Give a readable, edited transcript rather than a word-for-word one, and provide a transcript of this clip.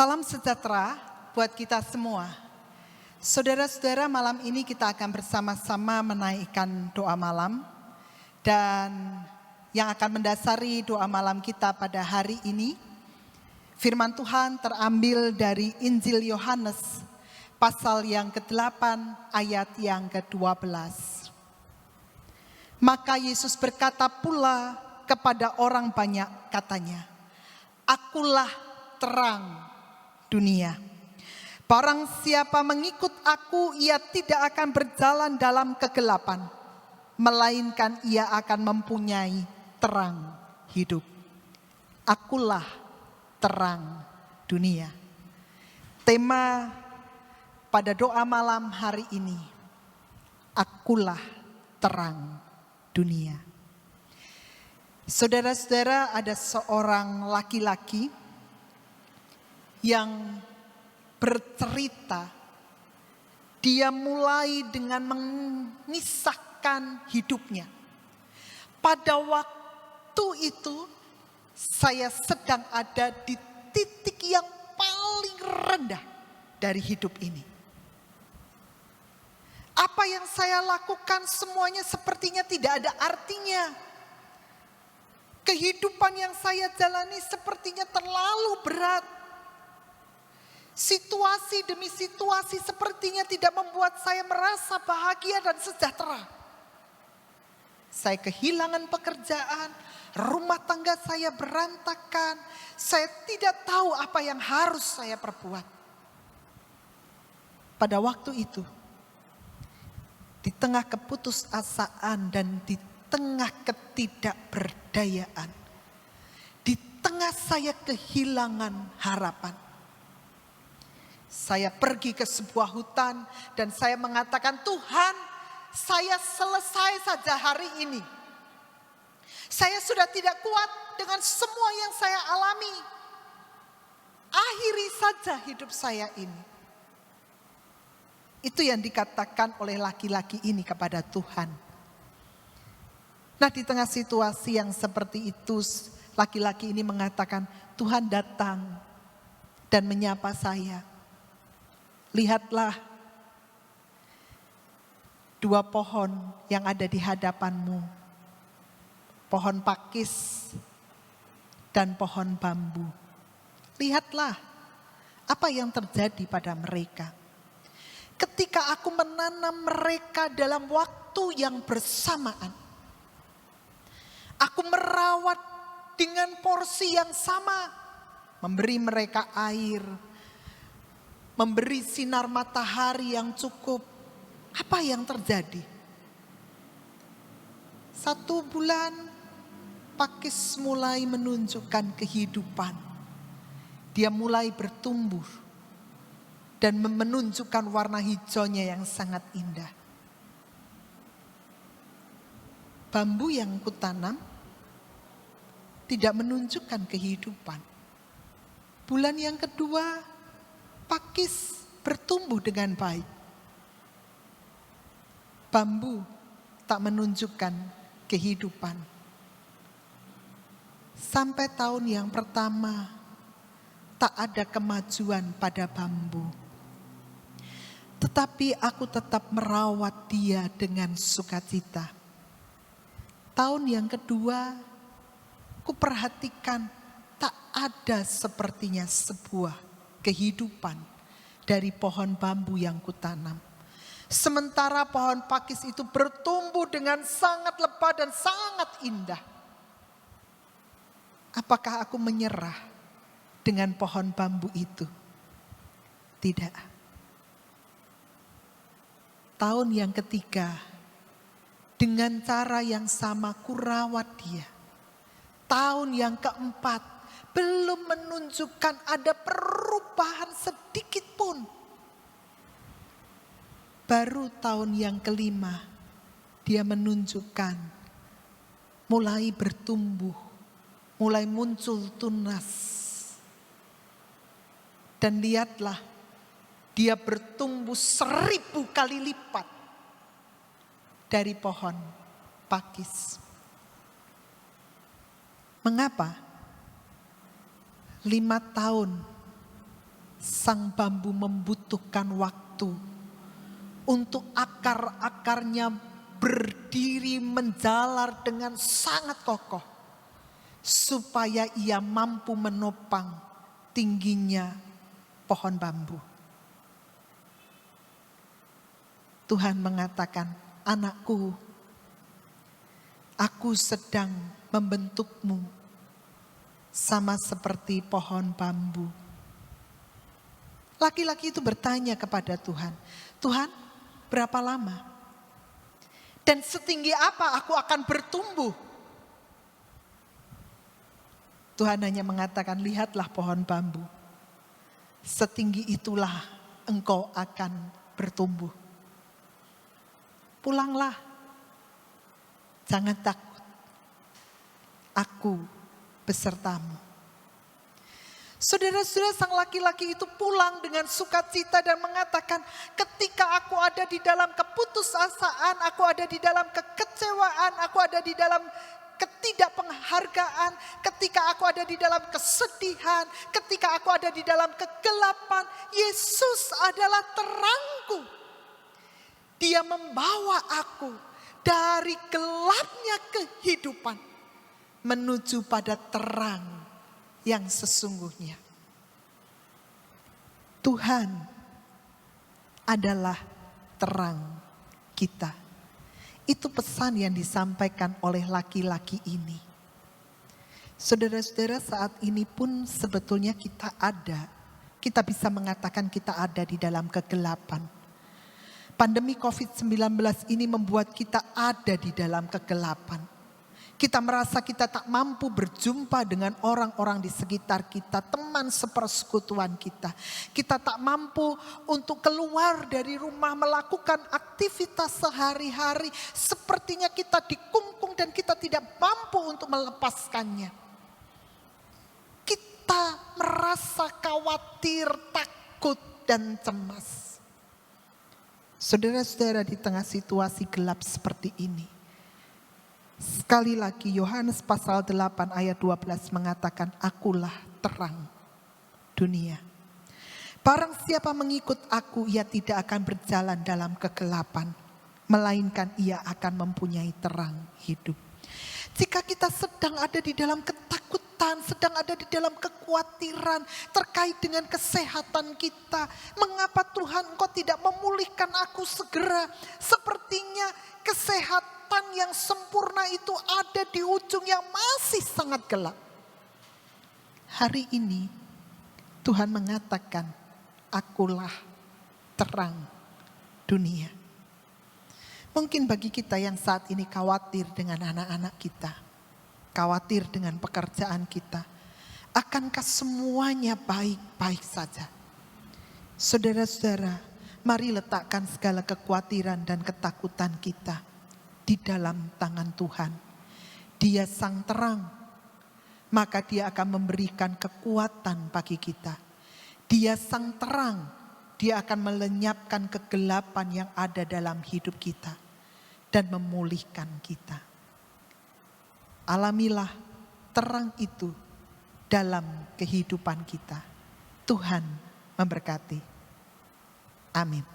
Salam sejahtera buat kita semua. Saudara-saudara, malam ini kita akan bersama-sama menaikkan doa malam. Dan yang akan mendasari doa malam kita pada hari ini, firman Tuhan terambil dari Injil Yohanes, pasal yang ke-8 ayat yang ke-12. Maka Yesus berkata pula kepada orang banyak, katanya, "Akulah terang dunia. Barang siapa mengikut aku, ia tidak akan berjalan dalam kegelapan, melainkan ia akan mempunyai terang hidup." Akulah terang dunia. Tema pada doa malam hari ini, akulah terang dunia. Saudara-saudara, ada seorang laki-laki yang bercerita. Dia mulai dengan mengisahkan hidupnya. Pada waktu itu saya sedang ada di titik yang paling rendah dari hidup ini. Apa yang saya lakukan semuanya sepertinya tidak ada artinya. Kehidupan yang saya jalani sepertinya terlalu berat. Situasi demi situasi sepertinya tidak membuat saya merasa bahagia dan sejahtera. Saya kehilangan pekerjaan, rumah tangga saya berantakan. Saya tidak tahu apa yang harus saya perbuat. Pada waktu itu, di tengah keputusasaan dan di tengah ketidakberdayaan, di tengah saya kehilangan harapan, saya pergi ke sebuah hutan dan saya mengatakan, "Tuhan, saya selesai saja hari ini. Saya sudah tidak kuat dengan semua yang saya alami. Akhiri saja hidup saya ini." Itu yang dikatakan oleh laki-laki ini kepada Tuhan. Nah, di tengah situasi yang seperti itu, laki-laki ini mengatakan, Tuhan datang dan menyapa saya. "Lihatlah, 2 pohon yang ada di hadapanmu. Pohon pakis dan pohon bambu. Lihatlah apa yang terjadi pada mereka. Ketika aku menanam mereka dalam waktu yang bersamaan, aku merawat dengan porsi yang sama, memberi mereka air, memberi sinar matahari yang cukup. Apa yang terjadi? 1 bulan, pakis mulai menunjukkan kehidupan. Dia mulai bertumbuh dan menunjukkan warna hijaunya yang sangat indah. Bambu yang kutanam tidak menunjukkan kehidupan. Bulan yang kedua, pakis bertumbuh dengan baik. Bambu tak menunjukkan kehidupan. Sampai tahun yang pertama, tak ada kemajuan pada bambu. Tetapi aku tetap merawat dia dengan sukacita. Tahun yang kedua, kuperhatikan tak ada sepertinya sebuah kehidupan dari pohon bambu yang kutanam. Sementara pohon pakis itu bertumbuh dengan sangat lebat dan sangat indah. Apakah aku menyerah dengan pohon bambu itu? Tidak. Tahun yang ketiga, dengan cara yang sama kurawat dia. Tahun yang keempat, belum menunjukkan ada perubahan sedikit pun. Baru tahun yang kelima, dia menunjukkan mulai bertumbuh, mulai muncul tunas. Dan lihatlah, dia bertumbuh 1000 kali lipat dari pohon pakis. Mengapa? 5 tahun sang bambu membutuhkan waktu untuk akar-akarnya berdiri menjalar dengan sangat kokoh, supaya ia mampu menopang tingginya pohon bambu. Tuhan mengatakan, anakku, aku sedang membentukmu sama seperti pohon bambu. Laki-laki itu bertanya kepada Tuhan, Tuhan, berapa lama? Dan setinggi apa aku akan bertumbuh? Tuhan hanya mengatakan, lihatlah pohon bambu. Setinggi itulah engkau akan bertumbuh. Pulanglah, jangan takut. Aku besertamu. Saudara-saudara, sang laki-laki itu pulang dengan sukacita dan mengatakan, ketika aku ada di dalam keputusasaan, aku ada di dalam kekecewaan, aku ada di dalam ketidakpenghargaan, ketika aku ada di dalam kesedihan, ketika aku ada di dalam kegelapan, Yesus adalah terangku. Dia membawa aku dari gelapnya kehidupan menuju pada terang yang sesungguhnya. Tuhan adalah terang kita. Itu pesan yang disampaikan oleh laki-laki ini. Saudara-saudara, saat ini pun sebetulnya kita bisa mengatakan kita ada di dalam kegelapan. Pandemi COVID-19 ini membuat kita ada di dalam kegelapan. Kita merasa kita tak mampu berjumpa dengan orang-orang di sekitar kita, teman sepersekutuan kita. Kita tak mampu untuk keluar dari rumah melakukan aktivitas sehari-hari. Sepertinya kita dikungkung dan kita tidak mampu untuk melepaskannya. Kita merasa khawatir, takut dan cemas. Saudara-saudara, di tengah situasi gelap seperti ini, sekali lagi Yohanes pasal 8 ayat 12 mengatakan, akulah terang dunia. Barang siapa mengikut aku, ia tidak akan berjalan dalam kegelapan, melainkan ia akan mempunyai terang hidup. Jika kita sedang ada di dalam ketakutan, sedang ada di dalam kekhawatiran terkait dengan kesehatan kita, mengapa Tuhan Engkau tidak memulihkan aku segera? Sepertinya kesehatan yang sempurna itu ada di ujung yang masih sangat gelap. Hari ini Tuhan mengatakan, akulah terang dunia. Mungkin bagi kita yang saat ini khawatir dengan anak-anak kita, khawatir dengan pekerjaan kita, akankah semuanya baik-baik saja? Saudara-saudara, mari letakkan segala kekhawatiran dan ketakutan kita di dalam tangan Tuhan. Dia sang terang, maka dia akan memberikan kekuatan bagi kita. Dia sang terang, dia akan melenyapkan kegelapan yang ada dalam hidup kita dan memulihkan kita. Alamilah terang itu dalam kehidupan kita. Tuhan memberkati. Amin.